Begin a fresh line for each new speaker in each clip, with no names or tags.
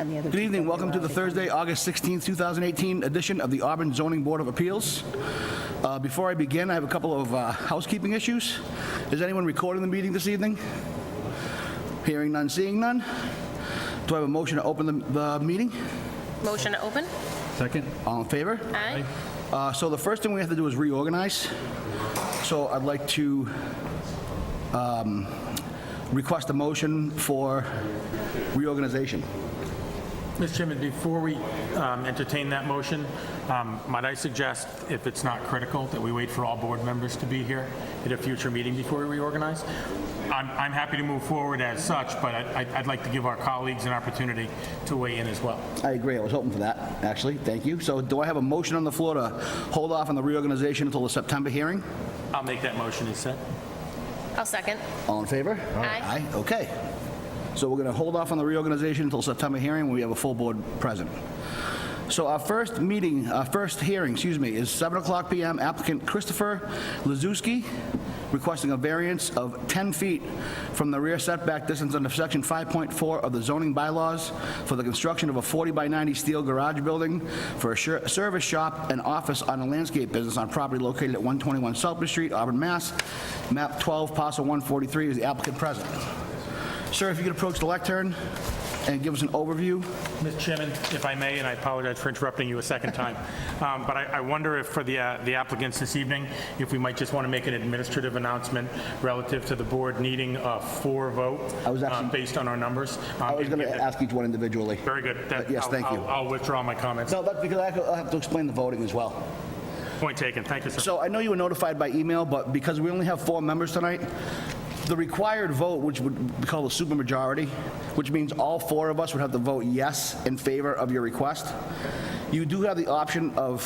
and the other
Good
two
evening.
that
Welcome
were
to the
already
Thursday, August 16th, 2018 edition of the Auburn Zoning Board of Appeals. Before I begin, I have a couple of housekeeping issues. Is anyone recording the meeting this evening? Hearing none, seeing none. Do I have a motion to open the meeting?
Motion to open?
Second?
All in favor?
Aye.
So the first thing we have to do is reorganize. So I'd like to request a motion for reorganization.
Mr. Chairman, before we entertain that motion, might I suggest, if it's not critical, that we wait for all board members to be here at a future meeting before we reorganize? I'm happy to move forward as such, but I'd like to give our colleagues an opportunity to weigh in as well.
I agree. I was hoping for that, actually. Thank you. So do I have a motion on the floor to hold off on the reorganization until the September hearing?
I'll make that motion as set.
I'll second.
All in favor?
Aye.
Aye, okay. So we're going to hold off on the reorganization until September hearing when we have a full board present. So our first hearing, is 7 o'clock p.m. Applicant Christopher Lazuski requesting a variance of 10 feet from the rear setback distance under section 5.4 of the zoning bylaws for the construction of a 40 by 90 steel garage building for a service shop and office on a landscape business on property located at 121 Southbridge Street, Auburn, Mass. Map 12, parcel 143, is the applicant present. Sir, if you could approach the lectern and give us an overview.
Mr. Chairman, if I may, and I apologize for interrupting you a second time, but I wonder if for the applicants this evening, if we might just want to make an administrative announcement relative to the board needing a 4 vote based on our numbers.
I was going to ask each one individually.
Very good.
Yes, thank you.
I'll withdraw my comments.
No, that's because I have to explain the voting as well.
Point taken. Thank you, sir.
So I know you were notified by email, but because we only have 4 members tonight, the required vote, which would be called a supermajority, which means all 4 of us would have to vote yes in favor of your request. You do have the option of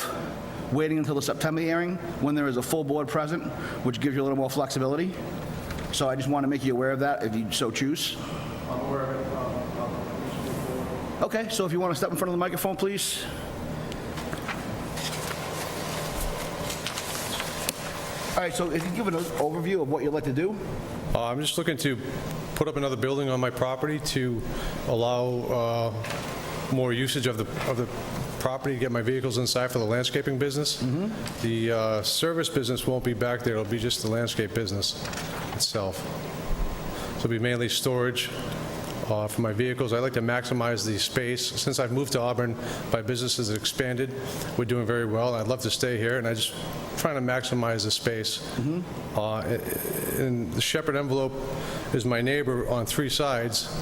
waiting until the September hearing when there is a full board present, which gives you a little more flexibility. So I just want to make you aware of that if you so choose.
I'm aware of it.
Okay, so if you want to step in front of the microphone, please. All right, so if you give an overview of what you'd like to do.
I'm just looking to put up another building on my property to allow more usage of the property, get my vehicles inside for the landscaping business. The service business won't be back there, it'll be just the landscape business itself. So it'll be mainly storage for my vehicles. I like to maximize the space. Since I've moved to Auburn, my business has expanded. We're doing very well. I'd love to stay here, and I just trying to maximize the space. And the Shepherd Envelope is my neighbor on 3 sides,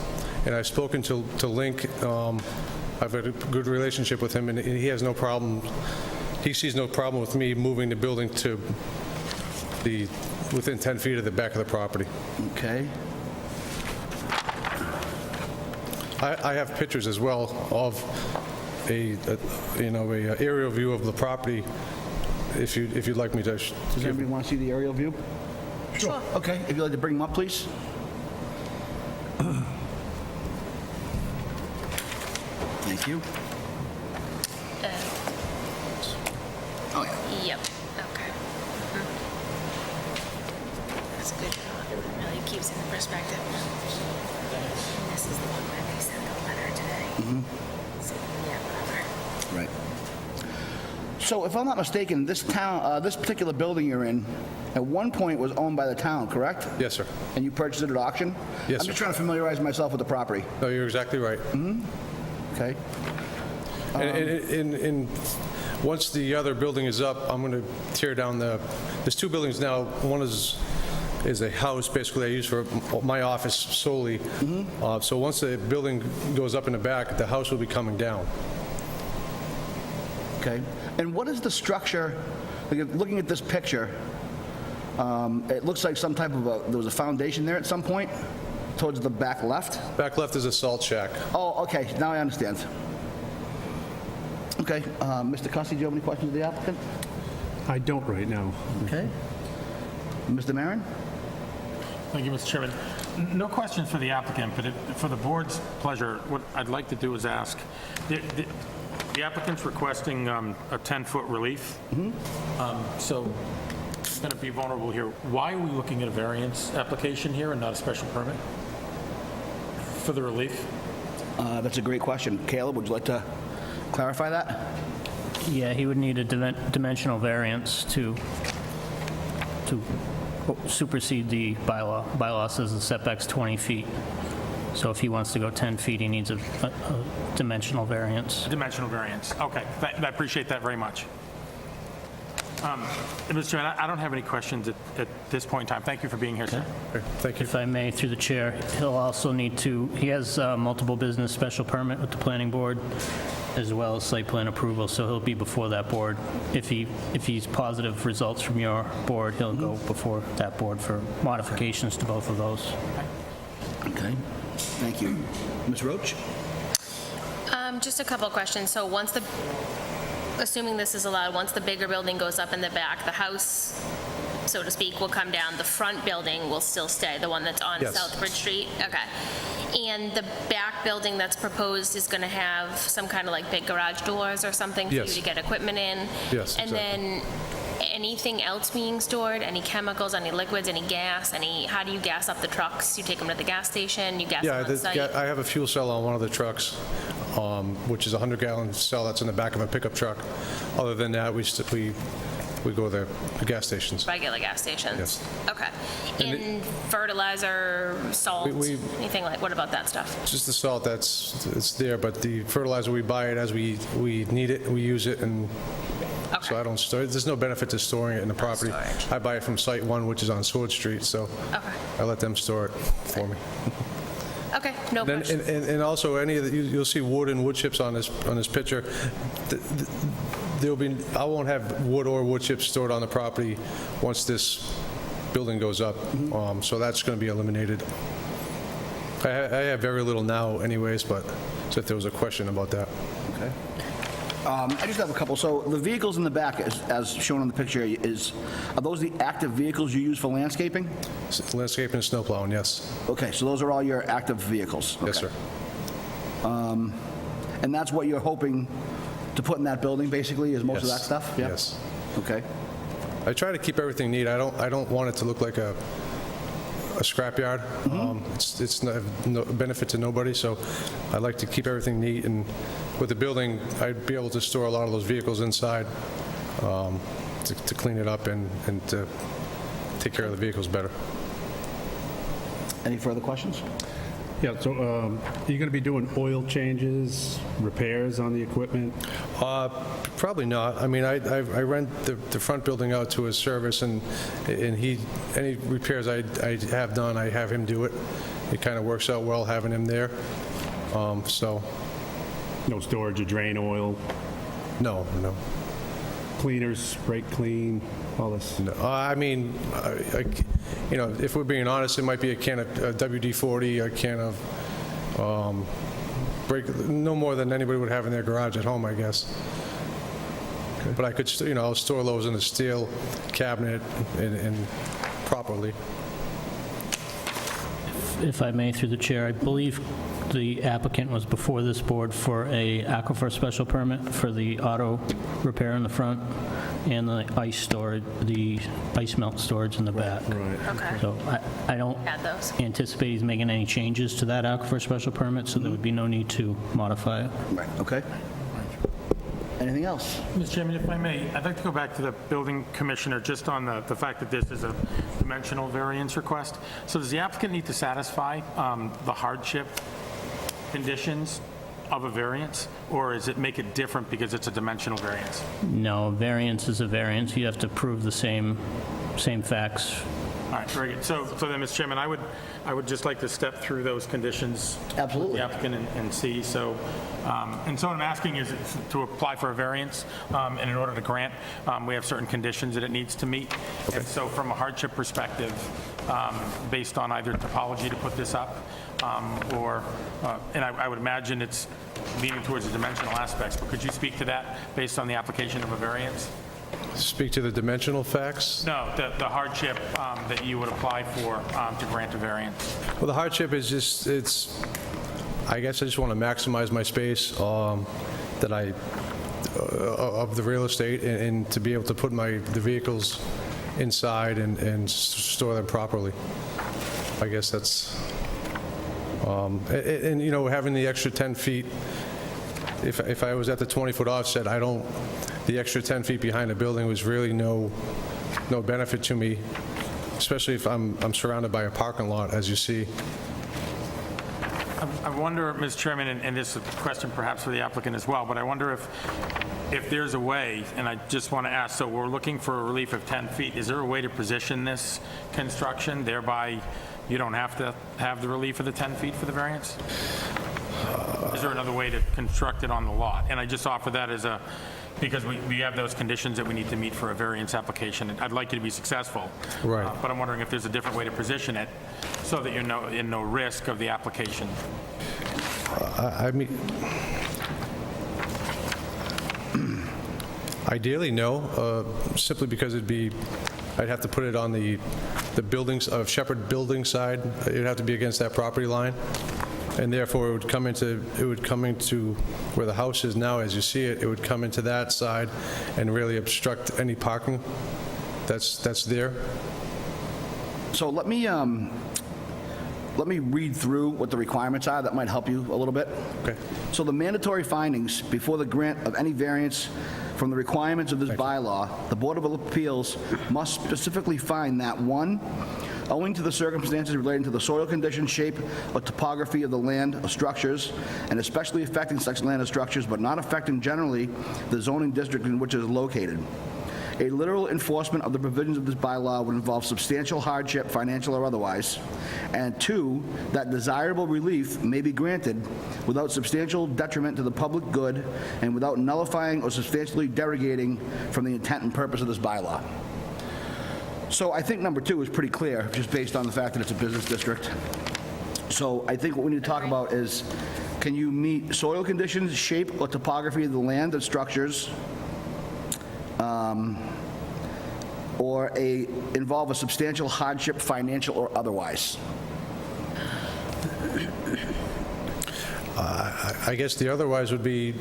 and I've spoken to Link. I've had a good relationship with him, and he has no problem. He sees no problem with me moving the building to within 10 feet of the back of the property.
Okay.
I have pictures as well of a aerial view of the property. If you'd like me to.
Does anybody want to see the aerial view?
Sure.
Okay, if you'd like to bring them up, please. Thank you. Oh, yeah.
Yep. Okay. That's a good shot. It really keeps it in perspective. And this is the one where they sent the letter today. So, yeah, whatever.
Right. So if I'm not mistaken, this particular building you're in, at one point was owned by the town, correct?
Yes, sir.
And you purchased it at auction?
Yes,
I'm just
sir.
trying to familiarize myself with the property.
No, you're exactly right.
Okay.
And once the other building is up, I'm going to tear down there's 2 buildings now. One is a house, basically, I use for my office solely. So once the building goes up in the back, the house will be coming down.
Okay. And what is the structure, like, looking at this picture, it looks like some type of there was a foundation there at some point, towards the back left?
Back left is a salt shack.
Oh, okay, now I understand. Okay, Mr. Cussy, do you have any questions of the applicant?
I don't right now.
Okay. Mr. Maron?
Thank you, Mr. Chairman. No questions for the applicant, but for the board's pleasure, what I'd like to do is ask, the applicant's requesting a 10-foot relief. So I'm going to be vulnerable here. Why are we looking at a variance application here and not a special permit for the relief?
That's a great question. Caleb, would you like to clarify that?
Yeah, he would need a dimensional variance to supersede the bylaw. Bylaw says the setback's 20 feet. So if he wants to go 10 feet, he needs a dimensional variance.
Dimensional variance. Okay, I appreciate that very much. Mr. Chairman, I don't have any questions at this point in time. Thank you for being here, sir.
Okay, thank you.
If I may, through the chair, he'll also need to, he has multiple business special permit with the planning board, as well as site plan approval, so he'll be before that board. If he's positive results from your board, he'll go before that board for modifications to both of those.
Okay, thank you. Ms. Roach?
Just a couple of questions. So assuming this is allowed, once the bigger building goes up in the back, the house, so to speak, will come down. The front building will still stay, the one that's on
Yes.
Southbridge Street? Okay. And the back building that's proposed is going to have some kind of like big garage doors or something for you
Yes.
to get equipment in?
Yes,
And then anything else being stored? Any chemicals, any liquids, any gas? How do you gas up the trucks? You take them to the gas station, you gas
Yeah,
them on site?
I have a fuel cell on one of the trucks, which is a 100-gallon cell that's in the back of a pickup truck. Other than that, we go to the gas stations.
Regular gas stations?
Yes.
Okay.
And
And fertilizer, salt,
We-
anything like, what about that stuff?
Just the salt it's there, but the fertilizer, we buy it as we need it, we use it, and so
Okay.
I don't store it. There's no benefit to storing it in the property.
storage.
I buy it from Site One, which is on Sword Street, so
Okay.
I let them store it for me.
Okay, no
Then,
question.
and also, any of the, you'll see wood and wood chips on this picture. I won't have wood or wood chips stored on the property once this building goes up, so that's going to be eliminated. I have very little now anyways, but so if there was a question about that.
Okay. I just have a couple. So the vehicles in the back, as shown on the picture, are those the active vehicles you use for landscaping?
Landscaping and snow plowing, yes.
Okay, so those are all your active vehicles?
Yes,
Okay.
sir.
And that's what you're hoping to put in that building, basically, is most of that
Yes.
stuff? Yeah?
Yes.
Okay.
I try to keep everything neat. I don't want it to look like a scrapyard. It's no benefit to nobody, so I like to keep everything neat. And with the building, I'd be able to store a lot of those vehicles inside to clean it up and to take care of the vehicles better.
Any further questions?
Yeah, so are you going to be doing oil changes, repairs on the equipment?
Probably not. I mean, I rent the front building out to his service, and any repairs I have done, I have him do it. It kind of works out well having him there. So,
No storage of drain oil,
no.
cleaners, brake clean, all this?
No, I mean, if we're being honest, it might be a can of WD-40, a can of no more than anybody would have in their garage at home, I guess. But I could, I'll store those in a steel cabinet and properly.
If I may, through the chair, I believe the applicant was before this board for a aquifer special permit for the auto repair in the front and the ice storage, the ice melt storage in the back.
Right.
Okay.
So I don't
Add those.
anticipate he's making any changes to that aquifer special permit, so there would be no need to modify it.
Right, okay. Anything else?
Mr. Chairman, if I may, I'd like to go back to the building commissioner just on the fact that this is a dimensional variance request. So does the applicant need to satisfy the hardship conditions of a variance, or does it make it different because it's a dimensional variance?
No, variance is a variance. You have to prove the same facts.
All right, very good. So then, Mr. Chairman, I would just like to step through those conditions.
Absolutely.
With the applicant and see. So, and so what I'm asking is to apply for a variance, and in order to grant, we have certain conditions that it needs to meet. And so from a hardship perspective, based on either topology to put this up, or, and I would imagine it's leaning towards the dimensional aspects, but could you speak to that based on the application of a variance?
Speak to the dimensional facts.
No, the hardship that you would apply for to grant a variance.
Well, the hardship is just, I guess I just want to maximize my space that of the real estate and to be able to put the vehicles inside and store them properly. I guess that's And, you know, having the extra 10 feet, if I was at the 20-foot offset, the extra 10 feet behind the building was really no benefit to me, especially if I'm surrounded by a parking lot, as you see.
I wonder, Mr. Chairman, and this is a question perhaps for the applicant as well, but I wonder if there's a way, and I just want to ask, so we're looking for a relief of 10 feet. Is there a way to position this construction, thereby you don't have to have the relief of the 10 feet for the variance? Is there another way to construct it on the lot? And I just offer that as because we have those conditions that we need to meet for a variance application. I'd like you to be successful.
Right.
But I'm wondering if there's a different way to position it so that you're in no risk of the application.
I mean, ideally, no, simply because I'd have to put it on the buildings of Shepherd building side. It'd have to be against that property line, and therefore it would come into where the house is now, as you see it. It would come into that side and really obstruct any parking that's there.
So let me read through what the requirements are. That might help you a little bit.
Okay.
So the mandatory findings before the grant of any variance from the requirements of this bylaw, the Board of Appeals must specifically find that, 1, owing to the circumstances relating to the soil condition, shape, or topography of the land or structures, and especially affecting such land or structures, but not affecting generally the zoning district in which it is located, a literal enforcement of the provisions of this bylaw would involve substantial hardship, financial or otherwise. And 2, that desirable relief may be granted without substantial detriment to the public good and without nullifying or substantially derogating from the intent and purpose of this bylaw. So I think number 2 is pretty clear, just based on the fact that it's a business district. So I think what we need to talk about is, can you meet soil conditions, shape, or topography of the land and structures, or involve a substantial hardship, financial or otherwise?
I guess the otherwise would be,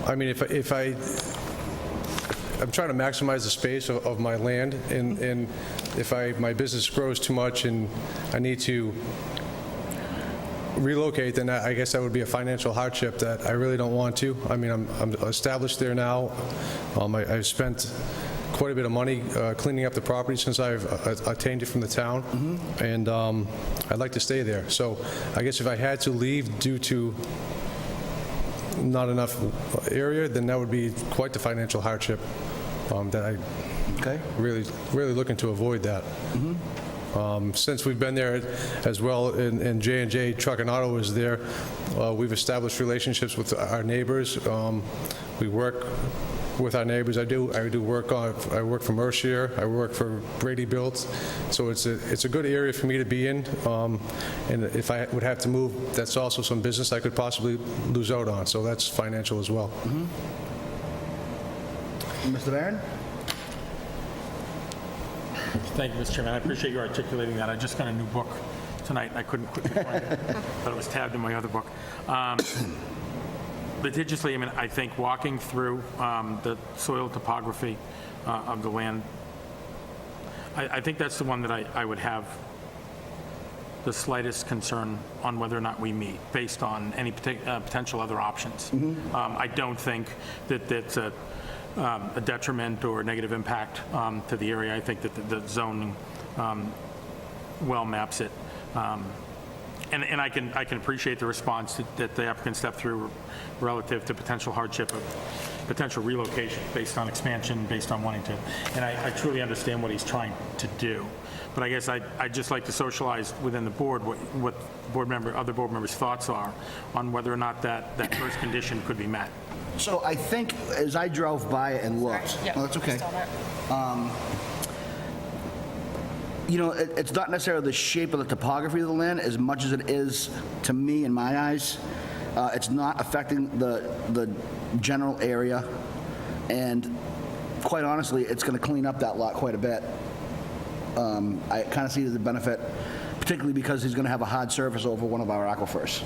I mean, if I'm trying to maximize the space of my land, and if my business grows too much and I need to relocate, then I guess that would be a financial hardship that I really don't want to. I mean, I'm established there now. I've spent quite a bit of money cleaning up the property since I've attained it from the town, and I'd like to stay there. So I guess if I had to leave due to not enough area, then that would be quite the financial hardship that I really looking to avoid that. Since we've been there as well, and J&J Truck and Auto is there, we've established relationships with our neighbors. We work with our neighbors. I work for Mercier, I work for Brady Built, so it's a good area for me to be in, and if I would have to move, that's also some business I could possibly lose out on, so that's financial as well.
Mr. Barron?
Thank you, Mr. Chairman. I appreciate you articulating that. I just got a new book tonight, and I couldn't quickly find it, but it was tabbed in my other book. Litigiously, I mean, I think walking through the soil topography of the land, I think that's the one that I would have the slightest concern on whether or not we meet, based on any potential other options. I don't think that that's a detriment or negative impact to the area. I think that the zoning well maps it. And I can appreciate the response that the applicant stepped through relative to potential hardship of potential relocation based on expansion, based on wanting to, and I truly understand what he's trying to do. But I guess I'd just like to socialize within the board what other board members' thoughts are on whether or not that first condition could be met.
So I think, as I drove by it and looked,
Yeah,
oh, that's okay.
saw that.
You know, it's not necessarily the shape of the topography of the land as much as it is, to me, in my eyes, it's not affecting the general area, and quite honestly, it's going to clean up that lot quite a bit. I kind of see it as a benefit, particularly because he's going to have a hard surface over one of our aquifers.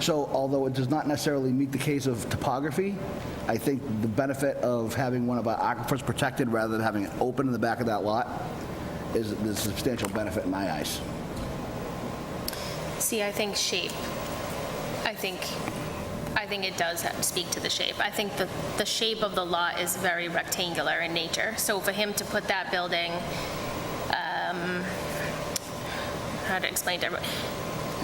So although it does not necessarily meet the case of topography, I think the benefit of having one of our aquifers protected rather than having it open in the back of that lot is a substantial benefit in my eyes.
See, I think shape, I think it does speak to the shape. I think the shape of the lot is very rectangular in nature. So for him to put that building, how to explain to everyone,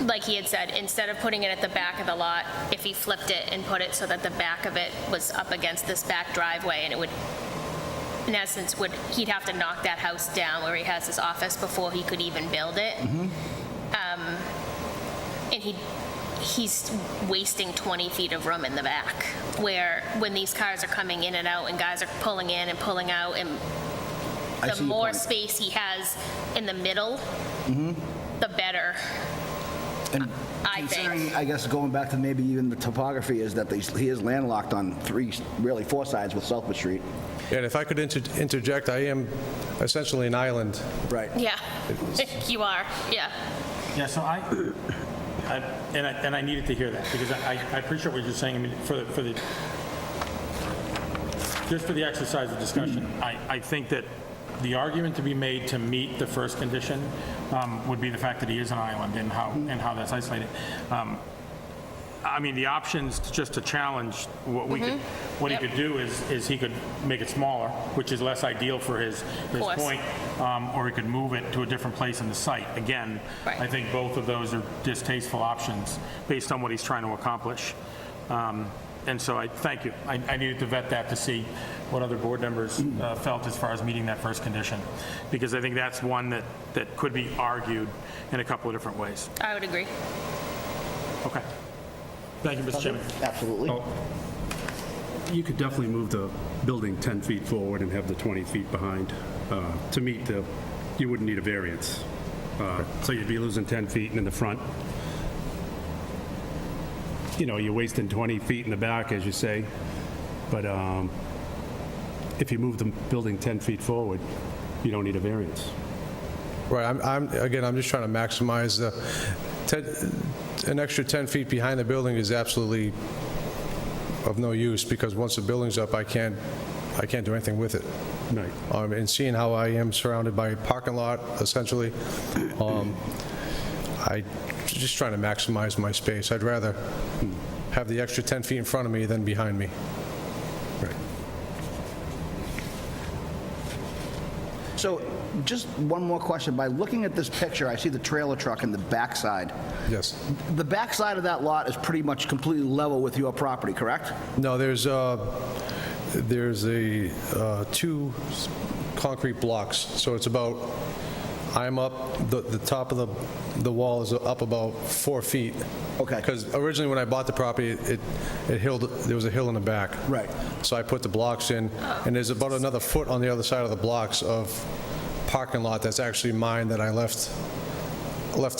like he had said, instead of putting it at the back of the lot, if he flipped it and put it so that the back of it was up against this back driveway, and it would, in essence, he'd have to knock that house down where he has his office before he could even build it. And he's wasting 20 feet of room in the back, where when these cars are coming in and out and guys are pulling in and pulling out, and
I
the
see your
more
point.
space he has in the middle, the better.
And
I think.
considering, I guess, going back to maybe even the topography is that he is landlocked on really four sides with Southwood Street.
And if I could interject, I am essentially an island.
Right.
Yeah, you are, yeah.
Yeah, so I needed to hear that, because I appreciate what you're saying. I mean, just for the exercise of discussion, I think that the argument to be made to meet the first condition would be the fact that he is an island and how that's isolated. I mean, the options just to challenge what he could do is he could make it smaller, which is less ideal for his
course.
point, or he could move it to a different place in the site. Again,
Right.
I think both of those are distasteful options based on what he's trying to accomplish. And so I thank you. I needed to vet that to see what other board members felt as far as meeting that first condition, because I think that's one that could be argued in a couple of different ways.
I would agree.
Okay. Thank you, Mr. Chairman.
Absolutely.
You could definitely move the building 10 feet forward and have the 20 feet behind. To meet you wouldn't need a variance. So you'd be losing 10 feet in the front. You know, you're wasting 20 feet in the back, as you say. But if you move the building 10 feet forward, you don't need a variance.
Right, I'm just trying to maximize an extra 10 feet behind the building is absolutely of no use, because once the building's up, I can't do anything with it.
Right.
And seeing how I am surrounded by a parking lot, essentially, I just trying to maximize my space. I'd rather have the extra 10 feet in front of me than behind me.
Right.
So just one more question. By looking at this picture, I see the trailer truck in the backside.
Yes.
The backside of that lot is pretty much completely level with your property, correct?
No, there's two concrete blocks, so it's about, I'm up, the top of the wall is up about 4 feet.
Okay.
Because originally when I bought the property, it hilled, there was a hill in the back.
Right.
So I put the blocks in, and there's about another foot on the other side of the blocks of parking lot that's actually mine that I left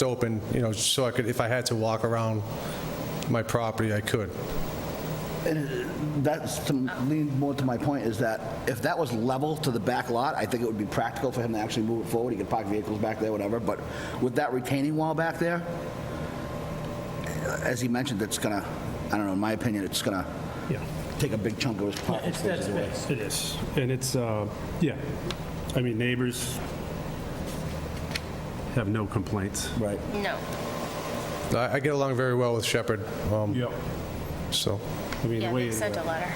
open, you know, so I could, if I had to walk around my property, I could.
And that's to lean more to my point is that if that was level to the back lot, I think it would be practical for him to actually move it forward. He could park vehicles back there, whatever. But with that retaining wall back there, as he mentioned, it's gonna, I don't know, in my opinion, it's gonna
Yeah.
take a big chunk of his parking
It's dead
spaces away.
space.
It is. And it's, yeah. I mean, neighbors have no complaints.
Right.
No.
I get along very well with Shepherd,
Yep.
so.
I mean,
Yeah,
the way,
they sent a letter.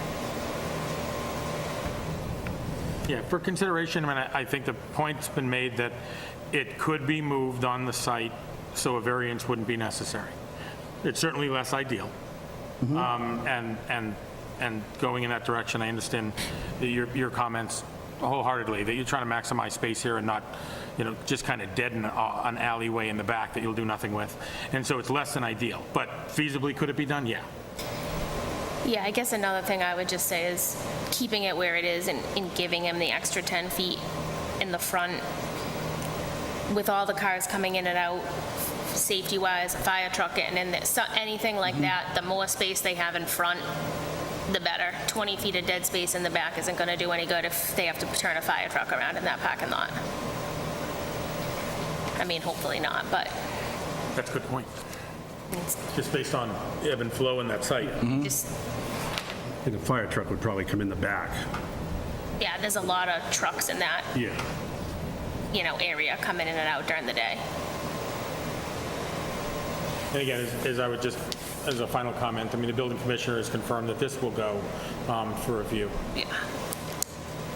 Yeah, for consideration, I mean, I think the point's been made that it could be moved on the site, so a variance wouldn't be necessary. It's certainly less ideal. And going in that direction, I understand your comments wholeheartedly, that you're trying to maximize space here and not, you know, just kind of deaden an alleyway in the back that you'll do nothing with. And so it's less than ideal. But feasibly, could it be done? Yeah.
Yeah, I guess another thing I would just say is keeping it where it is and giving him the extra 10 feet in the front with all the cars coming in and out, safety-wise, a fire truck getting in there, so anything like that, the more space they have in front, the better. 20 feet of dead space in the back isn't going to do any good if they have to turn a fire truck around in that parking lot. I mean, hopefully not, but
That's a good point.
it's
Just based on ebb and flow in that site.
just,
and the fire truck would probably come in the back.
yeah, there's a lot of trucks in that,
Yeah.
area coming in and out during the day.
And again, as I would just, as a final comment, I mean, the building commissioner has confirmed that this will go for review.
Yeah.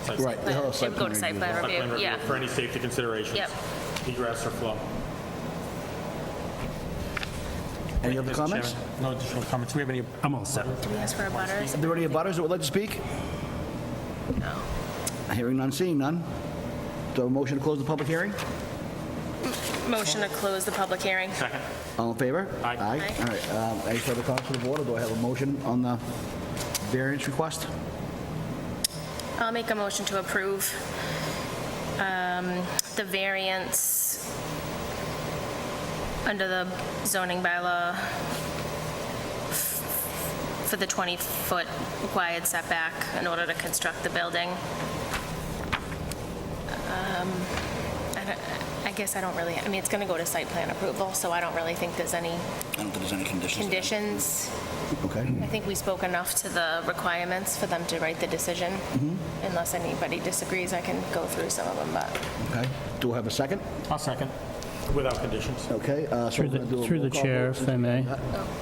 Site
Right.
It would go to site plan
Site plan
review,
review
yeah.
for any safety considerations.
Yep.
Egress or flow.
Any other
Mr.
comments?
Chairman, no additional comments. Do we have any?
I'm all set.
Do we ask for a butters?
Are there any abutters that would like to speak?
No.
Hearing none, seeing none. Do I have a motion to close the public hearing?
Motion to close the public hearing.
Second.
All in favor?
Aye.
Aye.
All right, any further comments from the board, or do I have a motion on the variance request?
I'll make a motion to approve the variance under the zoning bylaw for the 20-foot required setback in order to construct the building. I guess I don't really, I mean, it's going to go to site plan approval, so I don't really think there's any
I don't think there's any conditions.
conditions.
Okay.
I think we spoke enough to the requirements for them to write the decision. Unless anybody disagrees, I can go through some of them, but
Okay. Do I have a second?
I'll second, without conditions.
Okay. So
Through
we're gonna do a
the
roll call
chair,
vote.
if I may.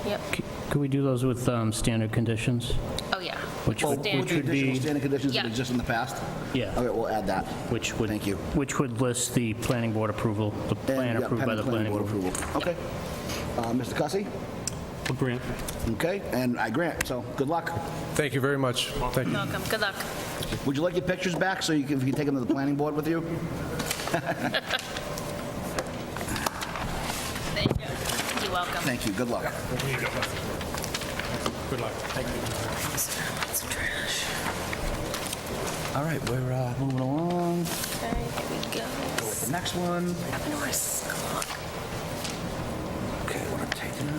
yep.
Could we do those with standard conditions?
Oh, yeah.
Which
Well,
would
with the
would
additional
be,
standard conditions that
Yeah.
exist in the past?
Yeah.
Okay, we'll add that.
which would...
Thank you.
Which would list the planning board approval, the plan
And, yeah,
approved by the
pending
planning board.
approval. Okay. Mr. Cussy?
Well, Grant.
Okay, and I grant, so good luck.
Thank you very much. Thank you.
Welcome. Good luck.
Would you like your pictures back so you can take them to the planning board with you?
There you go. You're welcome.
Thank you, good luck.
Good luck. Thank you.
Some trash.
All right, we're moving along.
Okay, here we go.
The next one.
Up north. Come on.
Okay, what I'm taking.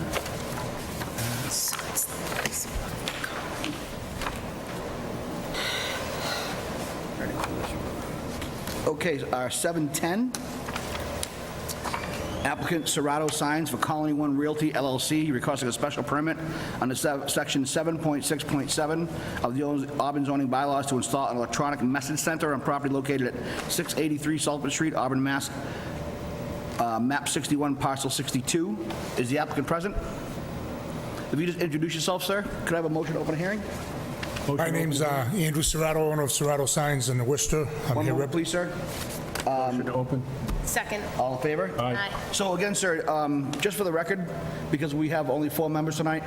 So it's this one.
Okay, our 710. Applicant Serato Signs for Colony One Realty LLC requesting a special permit under section 7.6.7 of the Auburn zoning bylaws to install an electronic message center on property located at 683 Saltburn Street, Auburn, Mass. Map 61, parcel 62. Is the applicant present? If you just introduce yourself, sir, could I have a motion to open a hearing?
My name's Andrew Serrato, owner of Serrato Signs in Worcester. I'm
One
here
moment, please, sir.
Second.
All in favor?
Aye.
So again, sir, just for the record, because we have only 4 members tonight,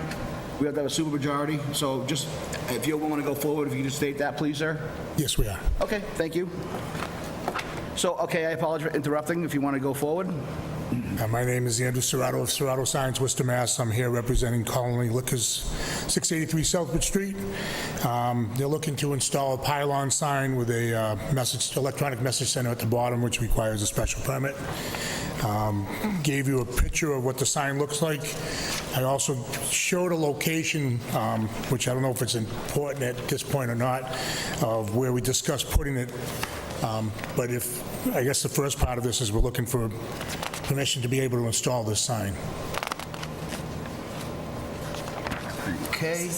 we have to have a supermajority. So just, if you're willing to go forward, if you could just state that, please, sir.
Yes, we are.
Okay, thank you. So, okay, I apologize for interrupting. If you want to go forward.
My name is Andrew Serrato of Serrato Signs, Worcester, Mass. I'm here representing Colony Liquors, 683 Southwood Street. They're looking to install a pylon sign with a electronic message center at the bottom, which requires a special permit. Gave you a picture of what the sign looks like. I also showed a location, which I don't know if it's important at this point or not, of where we discussed putting it. But I guess the first part of this is we're looking for permission to be able to install this sign.
Okay,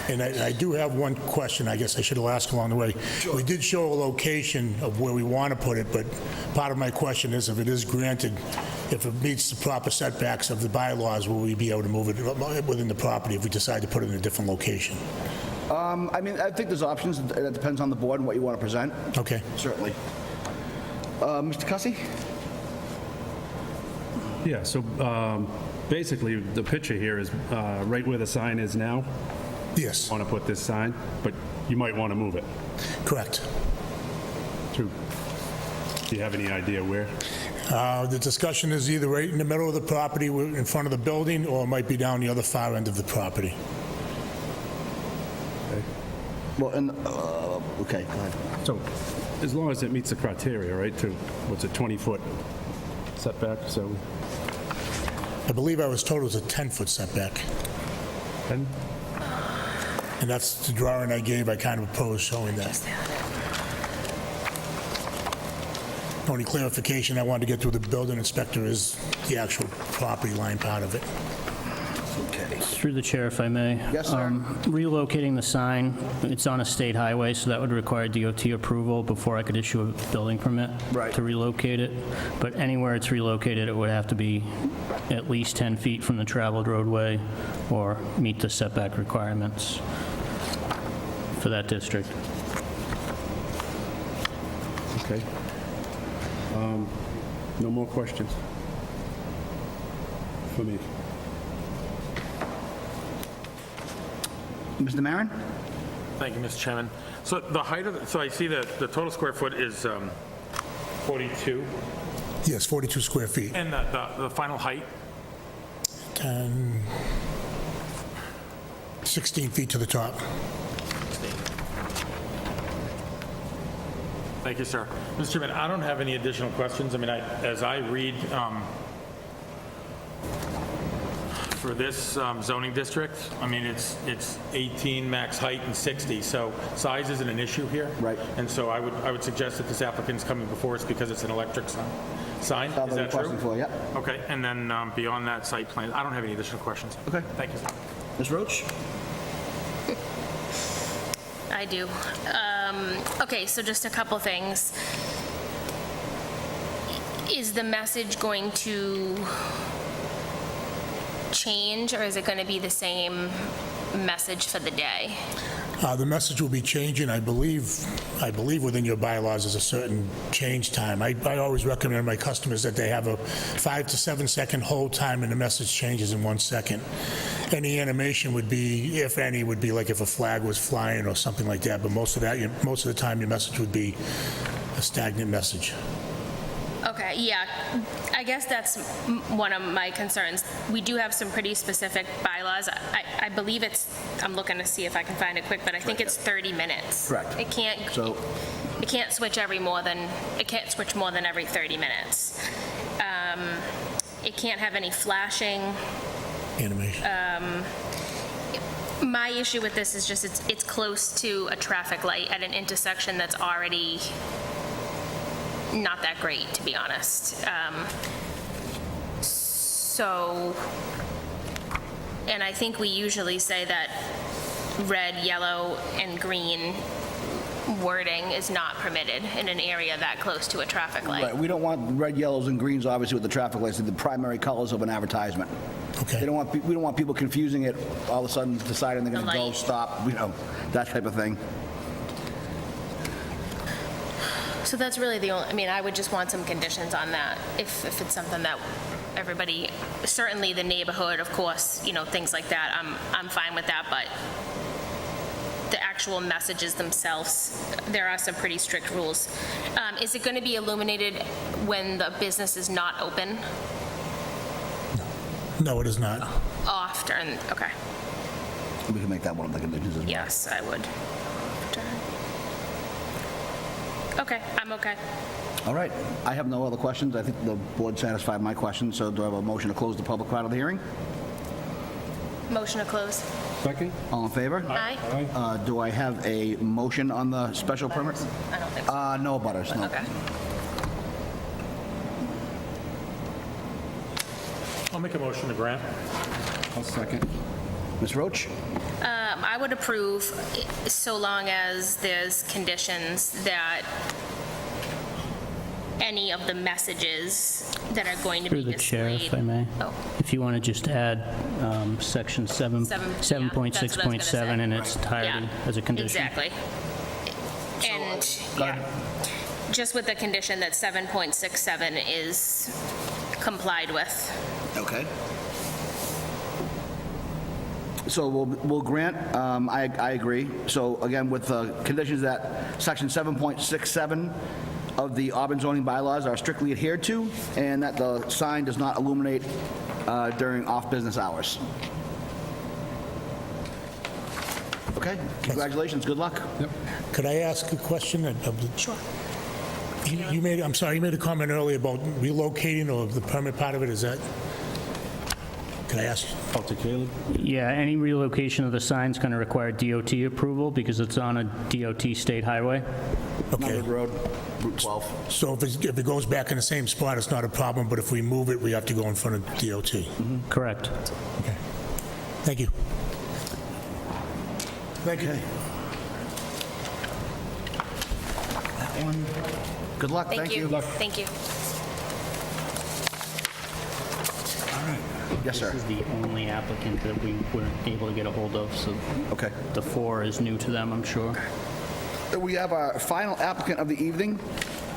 And I do have one question I guess I should have asked along the way. We did show a location of where we want to put it, but part of my question is if it is granted, if it meets the proper setbacks of the bylaws, will we be able to move it within the property if we decide to put it in a different location?
I mean, I think there's options. That depends on the board and what you want to present.
Okay.
Certainly. Mr. Cussy?
Yeah, so basically, the picture here is right where the sign is now.
Yes,
Want to put this sign, but you might want to move it.
correct.
Do you have any idea where?
The discussion is either right in the middle of the property in front of the building, or it might be down the other far end of the property.
Well, and, okay, go ahead.
So, as long as it meets the criteria, right, to, what's it, 20-foot setback, so,
I believe I was told it was a 10-foot setback.
and
And that's the drawing I gave, I kind of opposed showing that. Only clarification I wanted to get through the building inspector is the actual property line part of it.
Okay.
Through the chair, if I may.
Yes, sir.
Relocating the sign, it's on a state highway, so that would require DOT approval before I could issue a building permit
Right.
to relocate it. But anywhere it's relocated, it would have to be at least 10 feet from the traveled roadway or meet the setback requirements for that district.
Okay. No more questions for me.
Mr. Maron?
Thank you, Mr. Chairman. So the height of, so I see that the total square foot is 42,
Yes, 42 square feet.
and the final height?
10, 16 feet to the top.
Thank you, sir. Mr. Chairman, I don't have any additional questions. I mean, as I read for this zoning district, I mean, it's 18 max height and 60, so size isn't an issue here.
Right.
And so I would suggest that this applicant's coming before us because it's an electric sign.
That's
Is
what
that
I'm requesting
true?
for, yeah.
Okay, and then beyond that site plan, I don't have any additional questions.
Okay.
Thank you, sir.
Ms. Roach?
I do. Okay, so just a couple things. Is the message going to change, or is it going to be the same message for the day?
The message will be changing, I believe within your bylaws is a certain change time. I always recommend my customers that they have a 5 to 7 second hold time and the message changes in 1 second. Any animation would be, if any, would be like if a flag was flying or something like that, but most of the time your message would be a stagnant message.
Okay, yeah, I guess that's one of my concerns. We do have some pretty specific bylaws. I believe it's, I'm looking to see if I can find it quick, but I think it's 30 minutes.
Correct.
It can't switch it can't switch more than every 30 minutes. It can't have any flashing.
Animation.
My issue with this is just it's close to a traffic light at an intersection that's already not that great, to be honest. And I think we usually say that red, yellow, and green wording is not permitted in an area that close to a traffic light.
Right, we don't want red, yellows, and greens, obviously, with the traffic lights, the primary colors of an advertisement.
Okay.
We don't want people confusing it, all of a sudden deciding they're going
The
to go,
light.
stop, that type of thing.
So that's really the only, I mean, I would just want some conditions on that, if it's something that everybody, certainly the neighborhood, of course, things like that, I'm fine with that, but the actual messages themselves, there are some pretty strict rules. Is it going to be illuminated when the business is not open?
No, it is not.
Often, okay,
We can make that one of the conditions as well.
yes, I would. Okay, I'm okay.
All right, I have no other questions. I think the board satisfied my questions, so do I have a motion to close the public part of the hearing?
Motion to close.
Second?
All in favor?
Aye.
Do I have a motion on the special permit?
I don't think so.
No butters, no.
Okay.
I'll make a motion to grant.
I'll second.
Ms. Roach?
I would approve so long as there's conditions that any of the messages that are going to be
Through the chair,
displayed.
if I may.
Oh.
If you want to just add section 7.6.7 in its entirety
Yeah,
as a condition.
Exactly. And, yeah, just with the condition that 7.67 is complied with.
Okay. So we'll grant, I agree. So again, with the conditions that section 7.67 of the Auburn zoning bylaws are strictly adhered to, and that the sign does not illuminate during off-business hours. Okay, congratulations, good luck.
Could I ask a question?
Sure.
You made a comment earlier about relocating or the permit part of it, is that? Can I ask?
Oh, to Caleb?
Yeah, any relocation of the sign's going to require DOT approval because it's on a DOT state highway.
Okay,
Numbered Road, Route 12.
so if it goes back in the same spot, it's not a problem, but if we move it, we have to go in front of DOT?
Correct.
Okay. Thank you. Thank you.
That one. Good luck, thank you.
Thank you.
Yes, sir.
This is the only applicant that we weren't able to get a hold of, so
Okay.
the 4 is new to them, I'm sure.
We have our final applicant of the evening,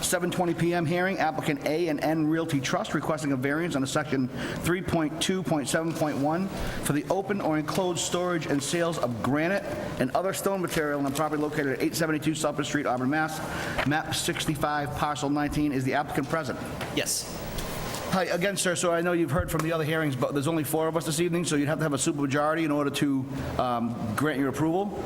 7:20 PM hearing, applicant A&N Realty Trust requesting a variance under section 3.2.7.1 for the open or enclosed storage and sales of granite and other stone material on a property located at 872 Southbridge Street, Auburn, Mass. Map 65, parcel 19. Is the applicant present?
Yes.
Hi, again, sir, so I know you've heard from the other hearings, but there's only 4 of us this evening, so you'd have to have a supermajority in order to grant your approval.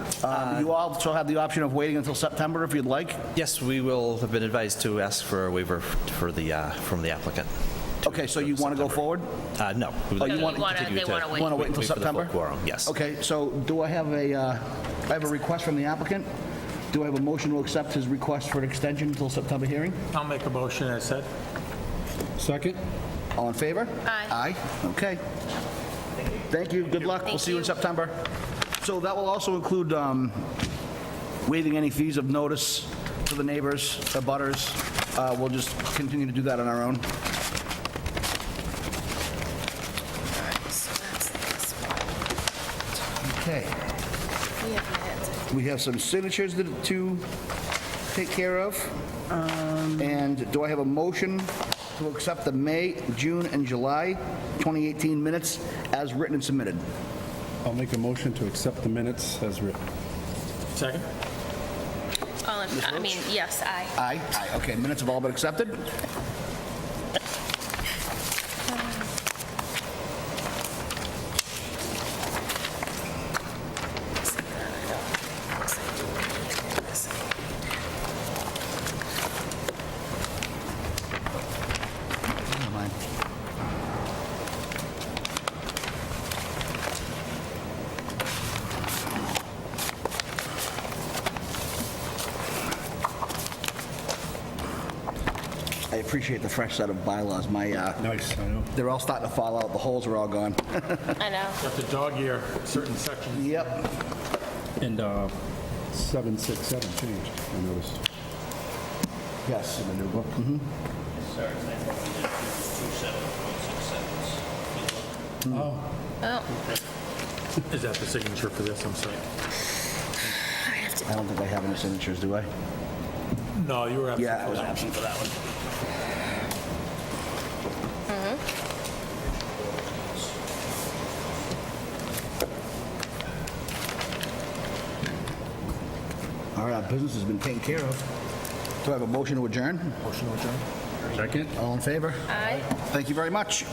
You also have the option of waiting until September if you'd like.
Yes, we will have been advised to ask for a waiver for the, from the applicant.
Okay, so you want to go forward?
No.
you want-
They wanna wait.
Want to wait until
for the full
September?
quorum, yes.
Okay, so do I have a request from the applicant? Do I have a motion to accept his request for an extension until September hearing?
I'll make a motion, as said.
Second?
All in favor?
Aye.
Aye, okay. Thank you, good luck, we'll
Thank
see you in
you.
September. So that will also include waiving any fees of notice to the neighbors, the butters. We'll just continue to do that on our own.
So that's this one.
Okay.
We have minutes.
We have some signatures to take care of. And do I have a motion to accept the May, June, and July 2018 minutes as written and submitted?
I'll make a motion to accept the minutes as written.
Second?
Yes, aye.
Aye. Aye, okay, minutes have all been accepted. Never mind. I appreciate the fresh set of bylaws. My,
Nice, I know.
they're all starting to fall out. The holes are all gone.
I know.
Got the dog ear, certain sections.
Yep.
And 767 changed, I noticed.
Yes.
In the new book.
Oh,
Is that the signature for this? I'm sorry.
I don't think I have any signatures, do I?
No, you were absent.
Yeah, I was absent for that one. All right, our business has been taken care of. Do I have a motion to adjourn?
Motion to adjourn?
Second?
All in favor?
aye.
Thank you very much.